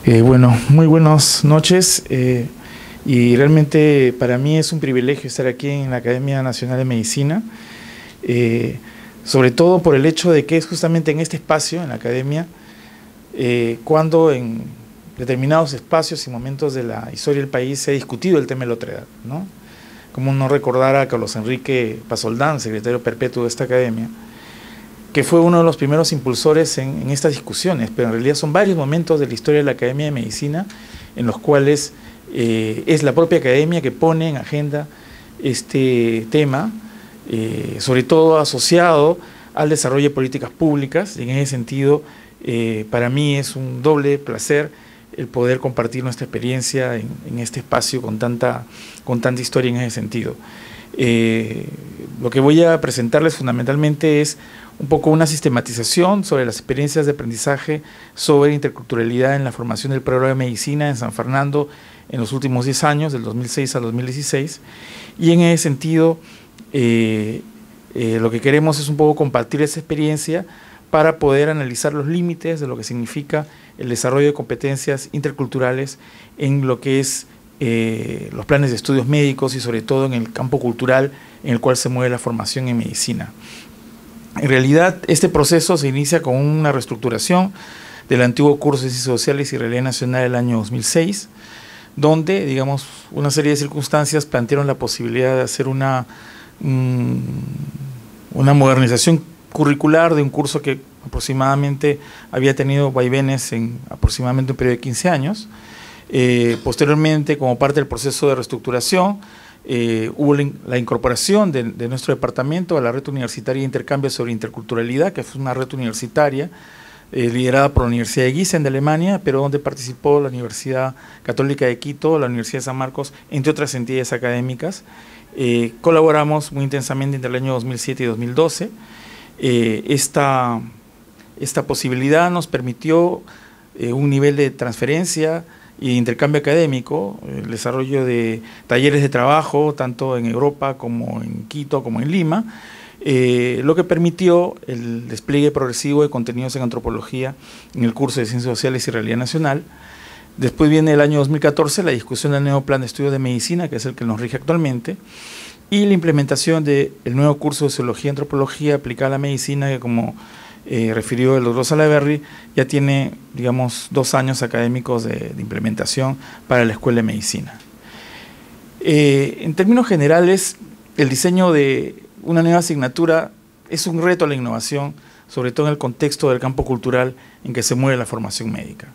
Bueno, muy buenas noches y realmente para mí es un privilegio estar aquí en la Academia Nacional de Medicina, sobre todo por el hecho de que es justamente en este espacio, en la Academia, cuando en determinados espacios y momentos de la historia del país se ha discutido el tema de la otredad, ¿no? Como no recordar a Carlos Enrique Pasoldán, secretario perpetuo de esta Academia, que fue uno de los primeros impulsores en estas discusiones, pero en realidad son varios momentos de la historia de la Academia de Medicina en los cuales es la propia Academia que pone en agenda este tema, sobre todo asociado al desarrollo de políticas públicas, y en ese sentido para mí es un doble placer el poder compartir nuestra experiencia en este espacio con tanta historia en ese sentido. Lo que voy a presentarles fundamentalmente es un poco una sistematización sobre las experiencias de aprendizaje sobre interculturalidad en la formación del programa de medicina en San Fernando en los últimos 10 años, del 2006 al 2016, y en ese sentido lo que queremos es un poco compartir esa experiencia para poder analizar los límites de lo que significa el desarrollo de competencias interculturales en lo que es los planes de estudios médicos y sobre todo en el campo cultural en el cual se mueve la formación en medicina. En realidad, este proceso se inicia con una reestructuración del antiguo curso de Ciencias Sociales y Realidad Nacional del año 2006, donde, digamos, una serie de circunstancias plantearon la posibilidad de hacer una modernización curricular de un curso que aproximadamente había tenido vaivenes en aproximadamente un periodo de 15 años. Posteriormente, como parte del proceso de reestructuración, hubo la incorporación de nuestro departamento a la red universitaria de intercambio sobre interculturalidad, que fue una red universitaria liderada por la Universidad de Gießen de Alemania, pero donde participó la Universidad Católica de Quito, la Universidad de San Marcos, entre otras entidades académicas. Colaboramos muy intensamente entre el año 2007 y 2012. Esta posibilidad nos permitió un nivel de transferencia y intercambio académico, el desarrollo de talleres de trabajo, tanto en Europa como en Quito, como en Lima, lo que permitió el despliegue progresivo de contenidos en antropología en el curso de Ciencias Sociales y Realidad Nacional. Después viene el año 2014 la discusión del nuevo plan de estudios de medicina, que es el que nos rige actualmente, y la implementación del nuevo curso de Sociología y Antropología aplicada a la medicina, que como refirió el doctor Salaverry, ya tiene, digamos, 2 años académicos de implementación para la Escuela de Medicina. En términos generales, el diseño de una nueva asignatura es un reto a la innovación, sobre todo en el contexto del campo cultural en que se mueve la formación médica.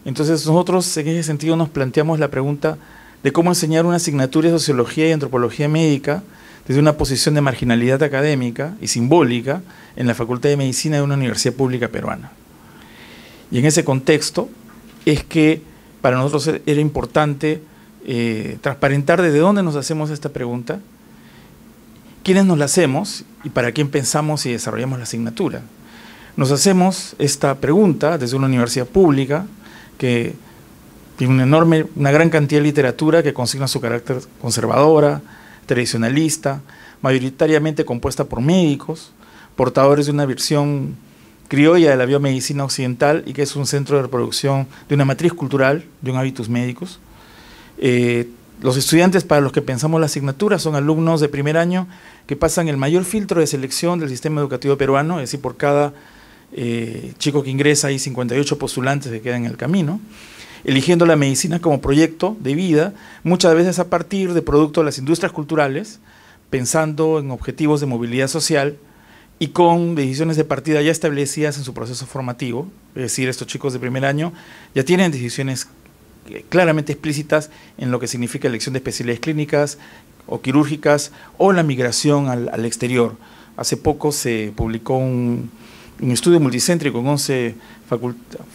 Entonces nosotros en ese sentido nos planteamos la pregunta de cómo enseñar una asignatura de Sociología y Antropología Médica desde una posición de marginalidad académica y simbólica en la Facultad de Medicina de una universidad pública peruana. Y en ese contexto es que para nosotros era importante transparentar desde dónde nos hacemos esta pregunta, quiénes nos la hacemos y para quién pensamos y desarrollamos la asignatura. Nos hacemos esta pregunta desde una universidad pública que tiene una gran cantidad de literatura que consigna su carácter conservadora, tradicionalista, mayoritariamente compuesta por médicos, portadores de una versión criolla de la biomedicina occidental y que es un centro de reproducción de una matriz cultural, de un hábitus médicos. Los estudiantes para los que pensamos la asignatura son alumnos de primer año que pasan el mayor filtro de selección del sistema educativo peruano, es decir, por cada chico que ingresa hay 58 postulantes que quedan en el camino, eligiendo la medicina como proyecto de vida, muchas veces a partir de producto de las industrias culturales, pensando en objetivos de movilidad social y con decisiones de partida ya establecidas en su proceso formativo, es decir, estos chicos de primer año ya tienen decisiones claramente explícitas en lo que significa elección de especialidades clínicas o quirúrgicas o la migración al exterior. Hace poco se publicó un estudio multicéntrico en 11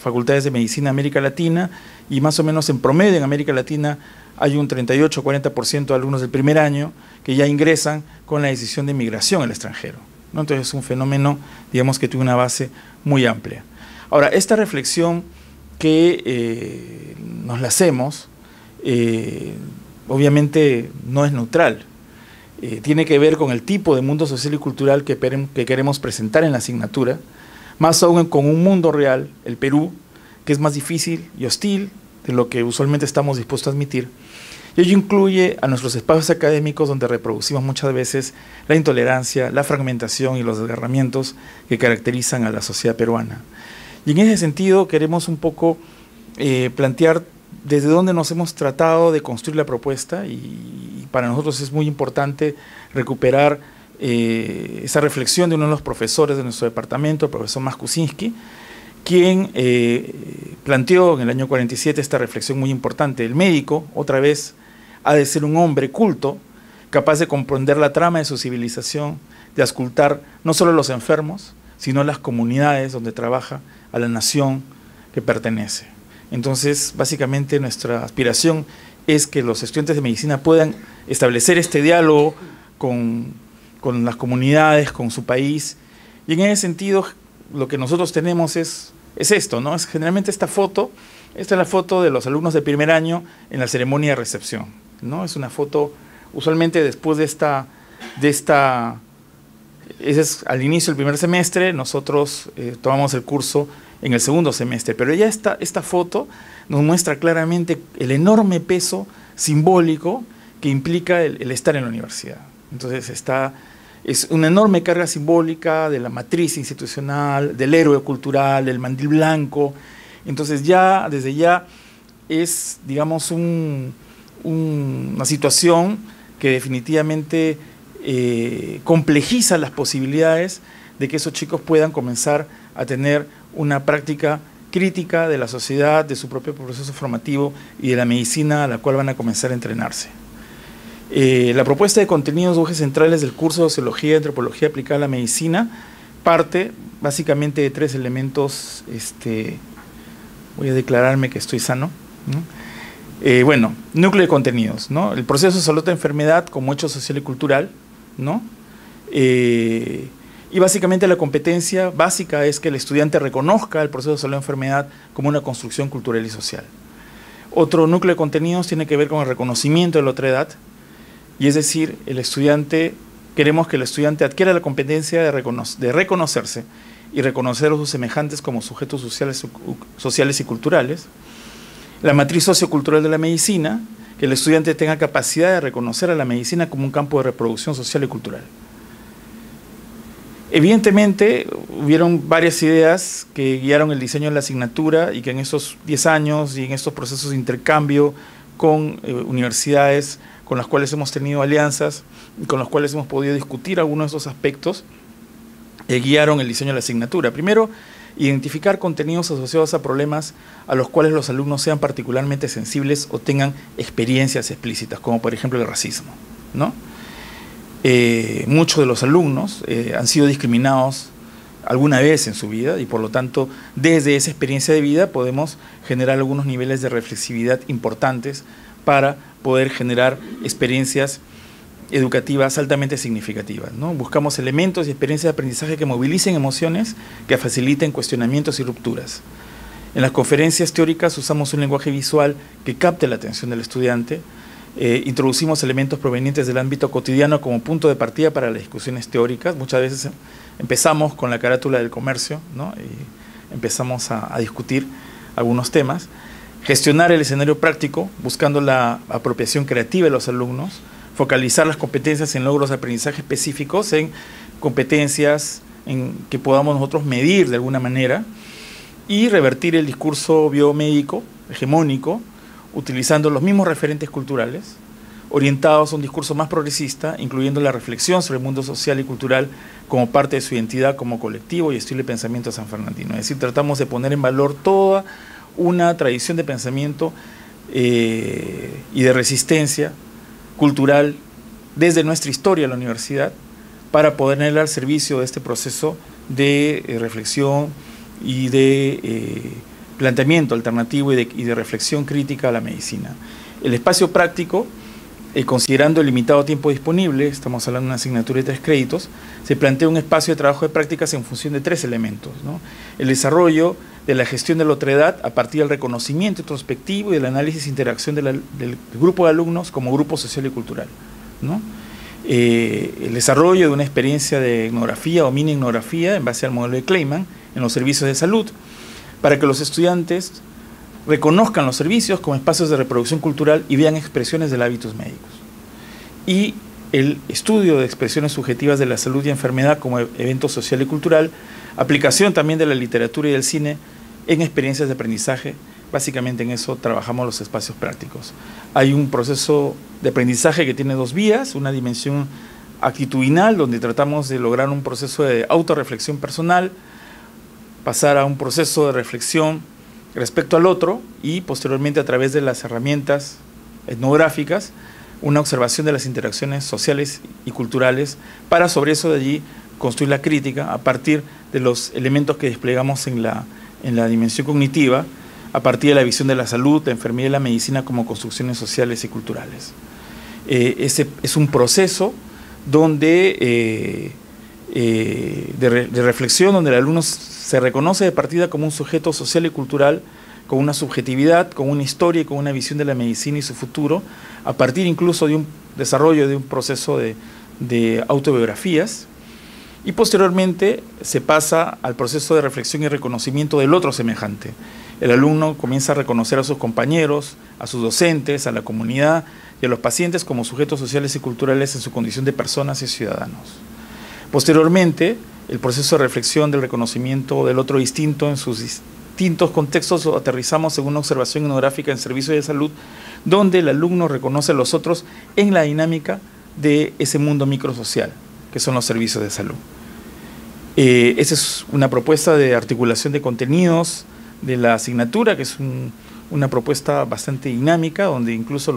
facultades de medicina de América Latina y más o menos en promedio en América Latina hay un 38-40% de alumnos del primer año que ya ingresan con la decisión de migración al extranjero, ¿no? Entonces es un fenómeno, digamos, que tiene una base muy amplia. Ahora, esta reflexión que nos la hacemos, obviamente no es neutral, tiene que ver con el tipo de mundo social y cultural que queremos presentar en la asignatura, más aún con un mundo real, el Perú, que es más difícil y hostil de lo que usualmente estamos dispuestos a admitir. Y ello incluye a nuestros espacios académicos donde reproducimos muchas veces la intolerancia, la fragmentación y los desgarramientos que caracterizan a la sociedad peruana. Y en ese sentido queremos un poco plantear desde dónde nos hemos tratado de construir la propuesta, y para nosotros es muy importante recuperar esa reflexión de uno de los profesores de nuestro departamento, el profesor Maskusinski, quien planteó en el año 47 esta reflexión muy importante. El médico, otra vez, ha de ser un hombre culto, capaz de comprender la trama de su civilización, de auscultar no solo a los enfermos, sino a las comunidades donde trabaja, a la nación que pertenece. Entonces, básicamente nuestra aspiración es que los estudiantes de medicina puedan establecer este diálogo con las comunidades, con su país, y en ese sentido lo que nosotros tenemos es esto, ¿no? Es generalmente esta es la foto de los alumnos de primer año en la ceremonia de recepción, ¿no? Es una foto, usualmente después ese es al inicio del primer semestre, nosotros tomamos el curso en el segundo semestre, pero ya esta foto nos muestra claramente el enorme peso simbólico que implica el estar en la universidad. Entonces es una enorme carga simbólica de la matriz institucional, del héroe cultural, del mandil blanco. Entonces desde ya es, digamos, una situación que definitivamente complejiza las posibilidades de que esos chicos puedan comenzar a tener una práctica crítica de la sociedad, de su propio proceso formativo y de la medicina a la cual van a comenzar a entrenarse. La propuesta de contenidos o ejes centrales del curso de Sociología y Antropología aplicada a la medicina parte básicamente de 3 elementos. Voy a declararme que estoy sano, ¿no? Bueno, núcleo de contenidos, ¿no? El proceso de salud de enfermedad como hecho social y cultural, ¿no? Y básicamente la competencia básica es que el estudiante reconozca el proceso de salud de enfermedad como una construcción cultural y social. Otro núcleo de contenidos tiene que ver con el reconocimiento de la otredad, y es decir, queremos que el estudiante adquiera la competencia de reconocerse y reconocer a sus semejantes como sujetos sociales y culturales. La matriz sociocultural de la medicina, que el estudiante tenga capacidad de reconocer a la medicina como un campo de reproducción social y cultural. Evidentemente, hubieron varias ideas que guiaron el diseño de la asignatura y que en estos 10 años y en estos procesos de intercambio con universidades con las cuales hemos tenido alianzas y con las cuales hemos podido discutir algunos de esos aspectos, guiaron el diseño de la asignatura. Primero, identificar contenidos asociados a problemas a los cuales los alumnos sean particularmente sensibles o tengan experiencias explícitas, como por ejemplo el racismo, ¿no? Muchos de los alumnos han sido discriminados alguna vez en su vida y por lo tanto desde esa experiencia de vida podemos generar algunos niveles de reflexividad importantes para poder generar experiencias educativas altamente significativas, ¿no? Buscamos elementos y experiencias de aprendizaje que movilicen emociones, que faciliten cuestionamientos y rupturas. En las conferencias teóricas usamos un lenguaje visual que capte la atención del estudiante. Introducimos elementos provenientes del ámbito cotidiano como punto de partida para las discusiones teóricas. Muchas veces empezamos con la carátula del comercio, ¿no? Y empezamos a discutir algunos temas. Gestionar el escenario práctico, buscando la apropiación creativa de los alumnos. Focalizar las competencias en logros de aprendizaje específicos, en competencias en que podamos nosotros medir de alguna manera. Y revertir el discurso biomédico, hegemónico, utilizando los mismos referentes culturales, orientados a un discurso más progresista, incluyendo la reflexión sobre el mundo social y cultural como parte de su identidad como colectivo y estilo de pensamiento sanfernandino. Es decir, tratamos de poner en valor toda una tradición de pensamiento y de resistencia cultural desde nuestra historia en la universidad para ponerla al servicio de este proceso de reflexión y de planteamiento alternativo y de reflexión crítica a la medicina. El espacio práctico, considerando el limitado tiempo disponible, estamos hablando de una asignatura de 3 créditos, se plantea un espacio de trabajo de prácticas en función de 3 elementos, ¿no? El desarrollo de la gestión de la otredad a partir del reconocimiento introspectivo y del análisis e interacción del grupo de alumnos como grupo social y cultural, ¿no? El desarrollo de una experiencia de etnografía o mini etnografía en base al modelo de Kleiman en los servicios de salud, para que los estudiantes reconozcan los servicios como espacios de reproducción cultural y vean expresiones del hábitos médicos. Y el estudio de expresiones subjetivas de la salud y enfermedad como evento social y cultural, aplicación también de la literatura y del cine en experiencias de aprendizaje. Básicamente en eso trabajamos los espacios prácticos. Hay un proceso de aprendizaje que tiene dos vías, una dimensión actitudinal, donde tratamos de lograr un proceso de autorreflexión personal, pasar a un proceso de reflexión respecto al otro y posteriormente a través de las herramientas etnográficas, una observación de las interacciones sociales y culturales para sobre eso de allí construir la crítica a partir de los elementos que desplegamos en la dimensión cognitiva, a partir de la visión de la salud, la enfermedad y la medicina como construcciones sociales y culturales. Ese es un proceso donde, de reflexión, donde el alumno se reconoce de partida como un sujeto social y cultural, con una subjetividad, con una historia y con una visión de la medicina y su futuro, a partir incluso de un desarrollo de un proceso de autobiografías, y posteriormente se pasa al proceso de reflexión y reconocimiento del otro semejante. El alumno comienza a reconocer a sus compañeros, a sus docentes, a la comunidad y a los pacientes como sujetos sociales y culturales en su condición de personas y ciudadanos. Posteriormente, el proceso de reflexión del reconocimiento del otro distinto en sus distintos contextos lo aterrizamos en una observación etnográfica en servicios de salud, donde el alumno reconoce a los otros en la dinámica de ese mundo microsocial, que son los servicios de salud. Esa es una propuesta de articulación de contenidos de la asignatura, que es una propuesta bastante dinámica, donde incluso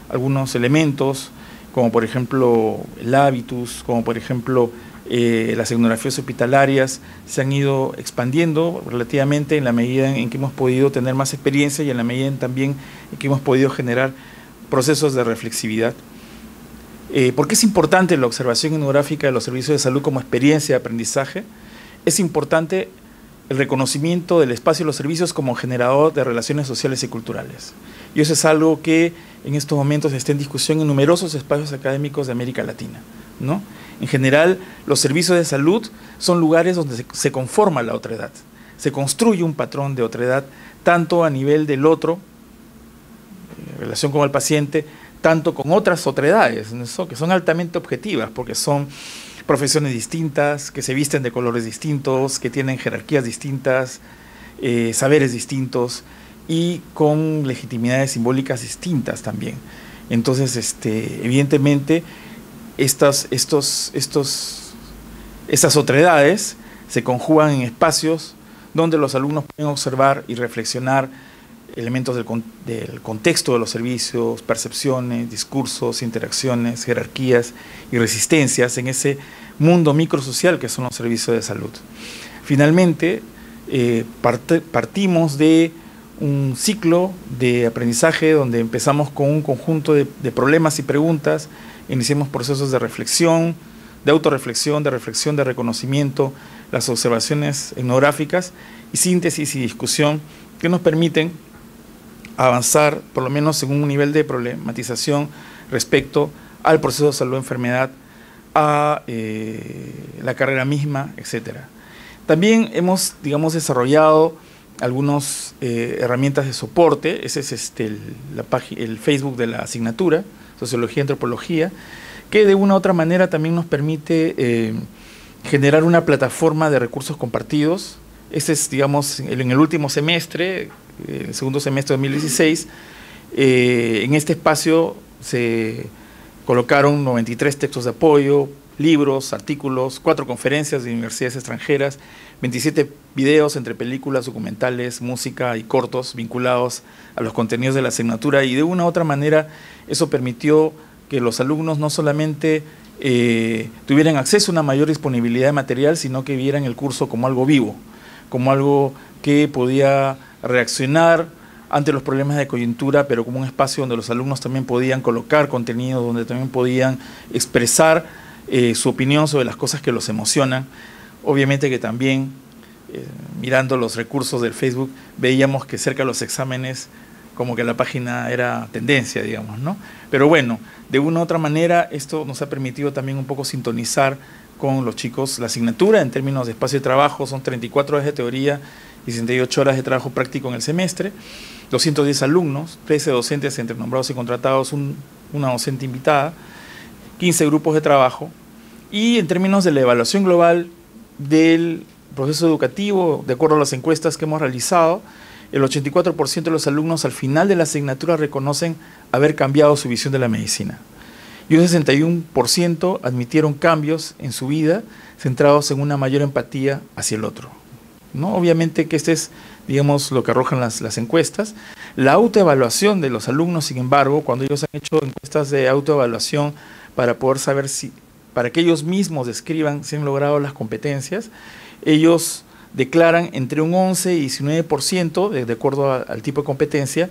algunos elementos, como por ejemplo el hábitus, como por ejemplo las etnografías hospitalarias, se han ido expandiendo relativamente en la medida en que hemos podido tener más experiencia y en la medida también en que hemos podido generar procesos de reflexividad. ¿Por qué es importante la observación etnográfica de los servicios de salud como experiencia de aprendizaje? Es importante el reconocimiento del espacio y los servicios como generador de relaciones sociales y culturales. Y eso es algo que en estos momentos está en discusión en numerosos espacios académicos de América Latina, ¿no? En general, los servicios de salud son lugares donde se conforma la otredad, se construye un patrón de otredad, tanto a nivel del otro, en relación con el paciente, tanto con otras otredades, ¿no? Que son altamente objetivas, porque son profesiones distintas, que se visten de colores distintos, que tienen jerarquías distintas, saberes distintos y con legitimidades simbólicas distintas también. Entonces, evidentemente, estas otredades se conjugan en espacios donde los alumnos pueden observar y reflexionar elementos del contexto de los servicios, percepciones, discursos, interacciones, jerarquías y resistencias en ese mundo microsocial que son los servicios de salud. Finalmente, partimos de un ciclo de aprendizaje donde empezamos con un conjunto de problemas y preguntas, iniciamos procesos de reflexión, de autorreflexión, de reconocimiento, las observaciones etnográficas y síntesis y discusión que nos permiten avanzar, por lo menos en un nivel de problematización respecto al proceso de salud-enfermedad, a la carrera misma, etc. También hemos, desarrollado algunas herramientas de soporte. Ese es el Facebook de la asignatura, Sociología y Antropología, que de una u otra manera también nos permite generar una plataforma de recursos compartidos. Ese es, en el último semestre, el segundo semestre de 2016, en este espacio se colocaron 93 textos de apoyo, libros, artículos, 4 conferencias de universidades extranjeras, 27 videos entre películas, documentales, música y cortos vinculados a los contenidos de la asignatura, y de una u otra manera eso permitió que los alumnos no solamente tuvieran acceso a una mayor disponibilidad de material, sino que vieran el curso como algo vivo, como algo que podía reaccionar ante los problemas de coyuntura, pero como un espacio donde los alumnos también podían colocar contenido, donde también podían expresar su opinión sobre las cosas que los emocionan. Obviamente que también, mirando los recursos del Facebook, veíamos que cerca de los exámenes, como que la página era tendencia, ¿no? Pero bueno, de una u otra manera, esto nos ha permitido también un poco sintonizar con los chicos. La asignatura en términos de espacio de trabajo son 34 horas de teoría y 68 horas de trabajo práctico en el semestre, 210 alumnos, 13 docentes entre nombrados y contratados, una docente invitada, 15 grupos de trabajo, y en términos de la evaluación global del proceso educativo, de acuerdo a las encuestas que hemos realizado, el 84% de los alumnos al final de la asignatura reconocen haber cambiado su visión de la medicina. Y un 61% admitieron cambios en su vida centrados en una mayor empatía hacia el otro, ¿no? Obviamente que este es, digamos, lo que arrojan las encuestas. La autoevaluación de los alumnos, sin embargo, cuando ellos han hecho encuestas de autoevaluación para poder saber para que ellos mismos describan si han logrado las competencias, ellos declaran entre un 11 y 19%, de acuerdo al tipo de competencia,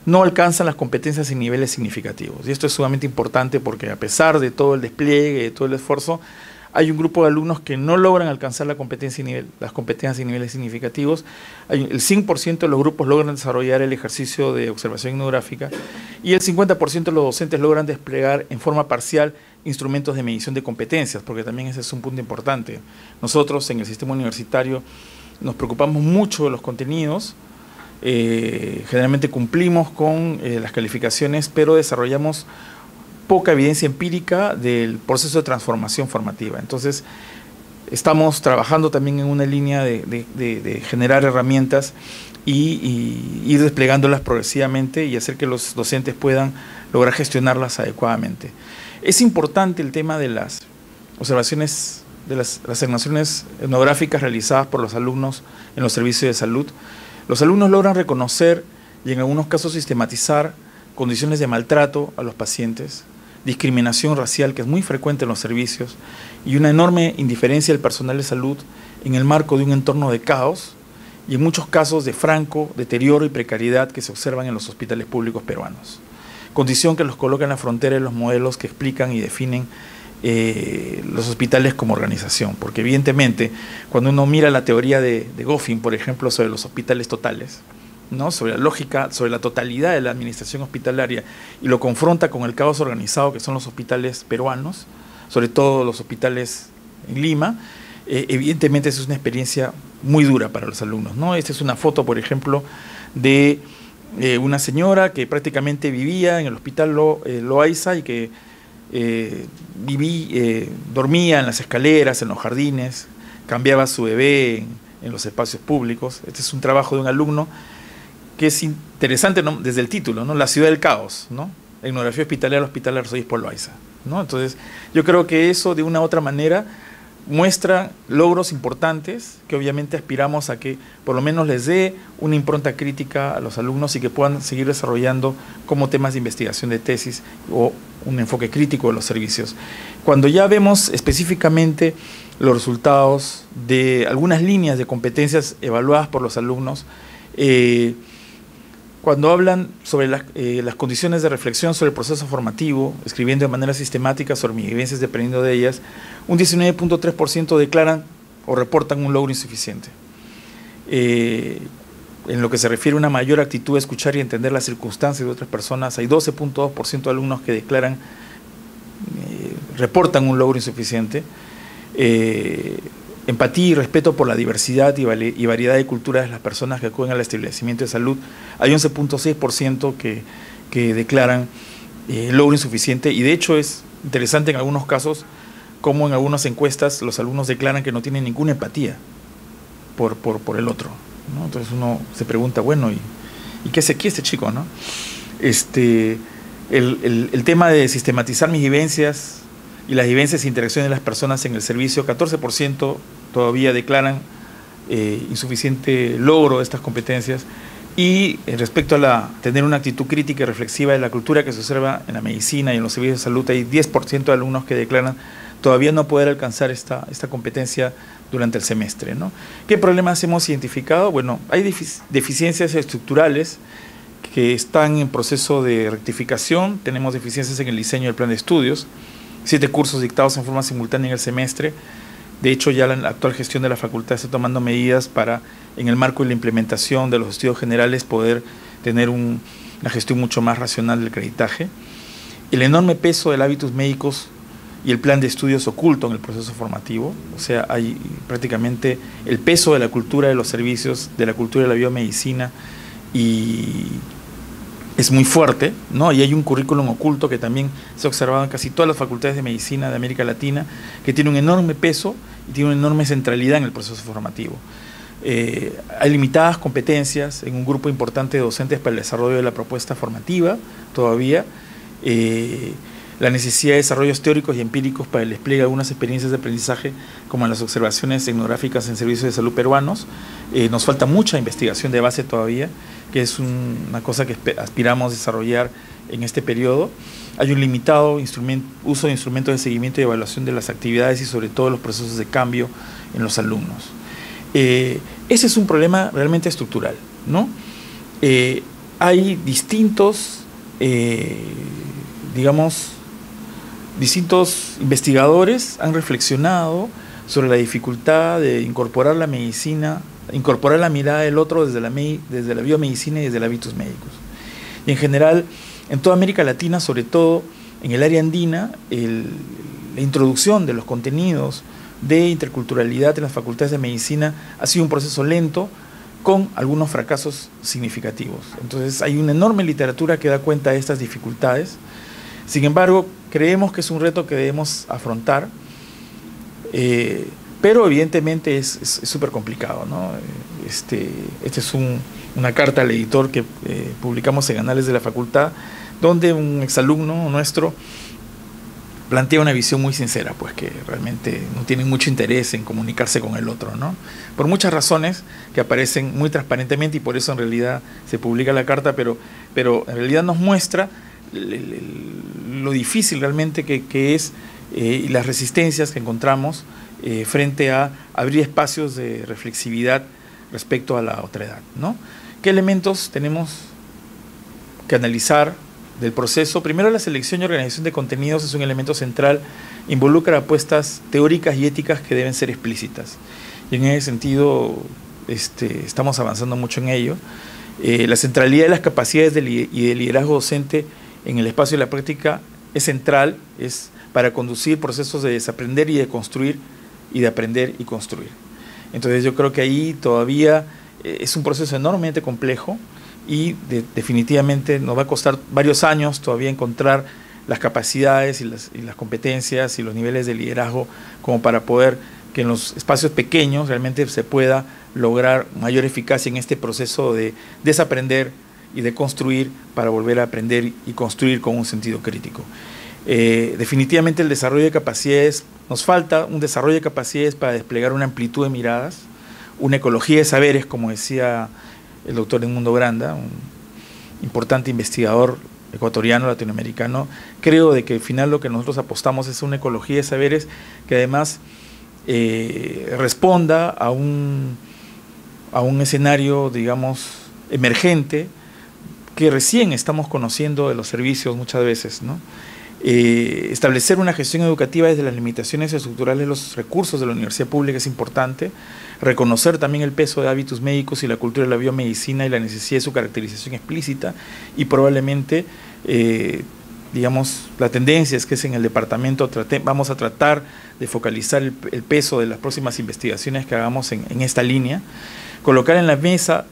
no alcanzan las competencias en niveles significativos. Y esto es sumamente importante porque a pesar de todo el despliegue, de todo el esfuerzo, hay un grupo de alumnos que no logran alcanzar las competencias en niveles significativos. El 100% de los grupos logran desarrollar el ejercicio de observación etnográfica y el 50% de los docentes logran desplegar en forma parcial instrumentos de medición de competencias, porque también ese es un punto importante. Nosotros en el sistema universitario nos preocupamos mucho de los contenidos, generalmente cumplimos con las calificaciones, pero desarrollamos poca evidencia empírica del proceso de transformación formativa. Entonces, estamos trabajando también en una línea de generar herramientas y ir desplegándolas progresivamente y hacer que los docentes puedan lograr gestionarlas adecuadamente. Es importante el tema de las observaciones, de las asignaciones etnográficas realizadas por los alumnos en los servicios de salud. Los alumnos logran reconocer y en algunos casos sistematizar condiciones de maltrato a los pacientes, discriminación racial que es muy frecuente en los servicios y una enorme indiferencia del personal de salud en el marco de un entorno de caos y en muchos casos de franco deterioro y precariedad que se observan en los hospitales públicos peruanos. Condición que los coloca en la frontera de los modelos que explican y definen los hospitales como organización, porque evidentemente cuando uno mira la teoría de Goffin, por ejemplo, sobre los hospitales totales, ¿no? Sobre la lógica, sobre la totalidad de la administración hospitalaria y lo confronta con el caos organizado que son los hospitales peruanos, sobre todo los hospitales en Lima, evidentemente eso es una experiencia muy dura para los alumnos, ¿no? Esta es una foto, por ejemplo, de una señora que prácticamente vivía en el hospital Loaiza y que dormía en las escaleras, en los jardines, cambiaba a su bebé en los espacios públicos. Este es un trabajo de un alumno que es interesante, ¿no? Desde el título, ¿no? La ciudad del caos, ¿no? Etnografía hospitalaria del Hospital Arzobispo Loaiza, ¿no? Entonces, yo creo que eso de una u otra manera muestra logros importantes que obviamente aspiramos a que por lo menos les dé una impronta crítica a los alumnos y que puedan seguir desarrollando como temas de investigación de tesis o un enfoque crítico de los servicios. Cuando ya vemos específicamente los resultados de algunas líneas de competencias evaluadas por los alumnos, cuando hablan sobre las condiciones de reflexión sobre el proceso formativo, escribiendo de manera sistemática sobre mis vivencias dependiendo de ellas, un 19.3% declaran o reportan un logro insuficiente. En lo que se refiere a una mayor actitud a escuchar y entender las circunstancias de otras personas, hay 12.2% de alumnos que reportan un logro insuficiente. Empatía y respeto por la diversidad y variedad de culturas de las personas que acuden al establecimiento de salud. Hay 11.6% que declaran logro insuficiente y de hecho es interesante en algunos casos como en algunas encuestas los alumnos declaran que no tienen ninguna empatía por el otro, ¿no? Entonces uno se pregunta, bueno, ¿y qué hace aquí este chico, no? El tema de sistematizar mis vivencias y las vivencias e interacciones de las personas en el servicio, 14% todavía declaran insuficiente logro de estas competencias y respecto a tener una actitud crítica y reflexiva de la cultura que se observa en la medicina y en los servicios de salud, hay 10% de alumnos que declaran todavía no poder alcanzar esta competencia durante el semestre, ¿no? ¿Qué problemas hemos identificado? Bueno, hay deficiencias estructurales que están en proceso de rectificación, tenemos deficiencias en el diseño del plan de estudios, 7 cursos dictados en forma simultánea en el semestre. De hecho, ya la actual gestión de la facultad está tomando medidas para, en el marco de la implementación de los estudios generales, poder tener una gestión mucho más racional del creditaje. El enorme peso del hábitos médicos y el plan de estudios oculto en el proceso formativo. O sea, hay prácticamente el peso de la cultura de los servicios, de la cultura de la biomedicina, y es muy fuerte, ¿no? Y hay un currículum oculto que también se ha observado en casi todas las facultades de medicina de América Latina, que tiene un enorme peso y tiene una enorme centralidad en el proceso formativo. Hay limitadas competencias en un grupo importante de docentes para el desarrollo de la propuesta formativa todavía. La necesidad de desarrollos teóricos y empíricos para el despliegue de algunas experiencias de aprendizaje, como las observaciones etnográficas en servicios de salud peruanos. Nos falta mucha investigación de base todavía, que es una cosa que aspiramos a desarrollar en este periodo. Hay un limitado uso de instrumentos de seguimiento y evaluación de las actividades y sobre todo los procesos de cambio en los alumnos. Ese es un problema realmente estructural, ¿no? Hay distintos investigadores han reflexionado sobre la dificultad de incorporar la medicina, incorporar la mirada del otro desde la biomedicina y desde el hábitos médicos. Y en general, en toda América Latina, sobre todo en el área andina, la introducción de los contenidos de interculturalidad en las facultades de medicina ha sido un proceso lento, con algunos fracasos significativos. Entonces hay una enorme literatura que da cuenta de estas dificultades. Sin embargo, creemos que es un reto que debemos afrontar, pero evidentemente es súper complicado, ¿no? Esta es una carta al editor que publicamos en Anales de la Facultad, donde un exalumno nuestro plantea una visión muy sincera, pues que realmente no tiene mucho interés en comunicarse con el otro, ¿no? Por muchas razones que aparecen muy transparentemente, y por eso en realidad se publica la carta, pero en realidad nos muestra lo difícil realmente que es y las resistencias que encontramos frente a abrir espacios de reflexividad respecto a la otredad, ¿no? ¿Qué elementos tenemos que analizar del proceso? Primero, la selección y organización de contenidos es un elemento central, involucra apuestas teóricas y éticas que deben ser explícitas. Y en ese sentido estamos avanzando mucho en ello. La centralidad de las capacidades y del liderazgo docente en el espacio de la práctica es central, es para conducir procesos de desaprender y de construir, y de aprender y construir. Entonces yo creo que ahí todavía es un proceso enormemente complejo, y definitivamente nos va a costar varios años todavía encontrar las capacidades y las competencias y los niveles de liderazgo como para poder que en los espacios pequeños realmente se pueda lograr mayor eficacia en este proceso de desaprender y de construir para volver a aprender y construir con un sentido crítico. Definitivamente el desarrollo de capacidades, nos falta un desarrollo de capacidades para desplegar una amplitud de miradas, una ecología de saberes, como decía el doctor Edmundo Granda, un importante investigador ecuatoriano, latinoamericano. Creo de que al final lo que nosotros apostamos es una ecología de saberes que además responda a un escenario, digamos, emergente, que recién estamos conociendo de los servicios muchas veces, ¿no? Establecer una gestión educativa desde las limitaciones estructurales de los recursos de la universidad pública es importante. Reconocer también el peso de hábitos médicos y la cultura de la biomedicina y la necesidad de su caracterización explícita, y probablemente, digamos, la tendencia es que en el departamento vamos a tratar de focalizar el peso de las próximas investigaciones que hagamos en esta línea. Colocar en la mesa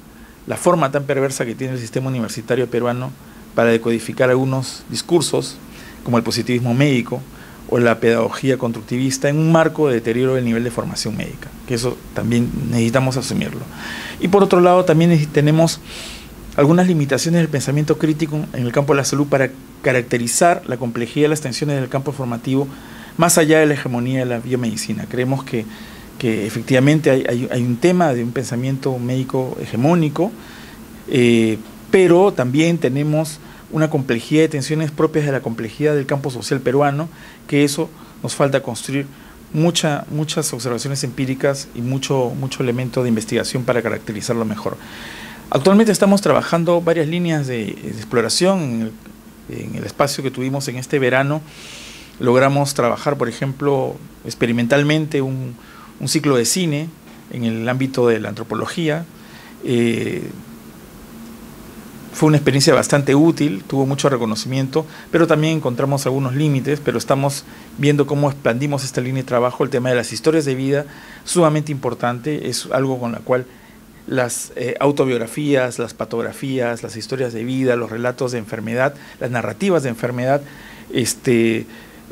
la forma tan perversa que tiene el sistema universitario peruano para decodificar algunos discursos, como el positivismo médico o la pedagogía constructivista, en un marco de deterioro del nivel de formación médica, que eso también necesitamos asumirlo. Y por otro lado, también tenemos algunas limitaciones del pensamiento crítico en el campo de la salud para caracterizar la complejidad de las tensiones del campo formativo más allá de la hegemonía de la biomedicina. Creemos que efectivamente hay un tema de un pensamiento médico hegemónico, pero también tenemos una complejidad de tensiones propias de la complejidad del campo social peruano, que eso nos falta construir muchas observaciones empíricas y mucho elemento de investigación para caracterizarlo mejor. Actualmente estamos trabajando varias líneas de exploración en el espacio que tuvimos en este verano. Logramos trabajar, por ejemplo, experimentalmente un ciclo de cine en el ámbito de la antropología. Fue una experiencia bastante útil, tuvo mucho reconocimiento, pero también encontramos algunos límites, pero estamos viendo cómo expandimos esta línea de trabajo. El tema de las historias de vida, sumamente importante, es algo con la cual las autobiografías, las patografías, las historias de vida, los relatos de enfermedad, las narrativas de enfermedad,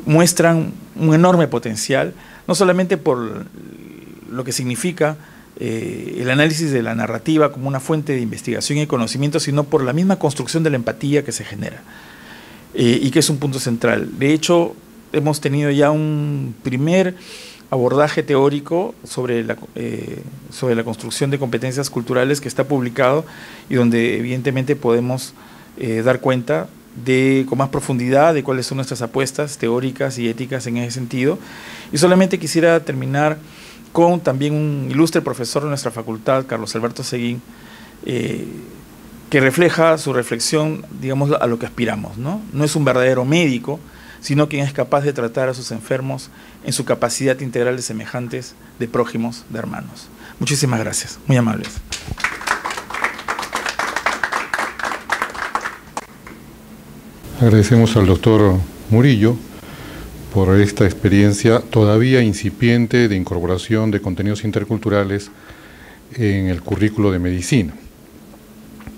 muestran un enorme potencial, no solamente por lo que significa el análisis de la narrativa como una fuente de investigación y conocimiento, sino por la misma construcción de la empatía que se genera, y que es un punto central. De hecho, hemos tenido ya un primer abordaje teórico sobre la construcción de competencias culturales que está publicado y donde evidentemente podemos dar cuenta con más profundidad de cuáles son nuestras apuestas teóricas y éticas en ese sentido. Y solamente quisiera terminar con también un ilustre profesor de nuestra facultad, Carlos Alberto Seguín, que refleja su reflexión, digamos, a lo que aspiramos, ¿no? No es un verdadero médico, sino quien es capaz de tratar a sus enfermos en su capacidad integral de semejantes, de prójimos, de hermanos. Muchísimas gracias, muy amables. Agradecemos al doctor Murillo por esta experiencia todavía incipiente de incorporación de contenidos interculturales en el currículo de medicina.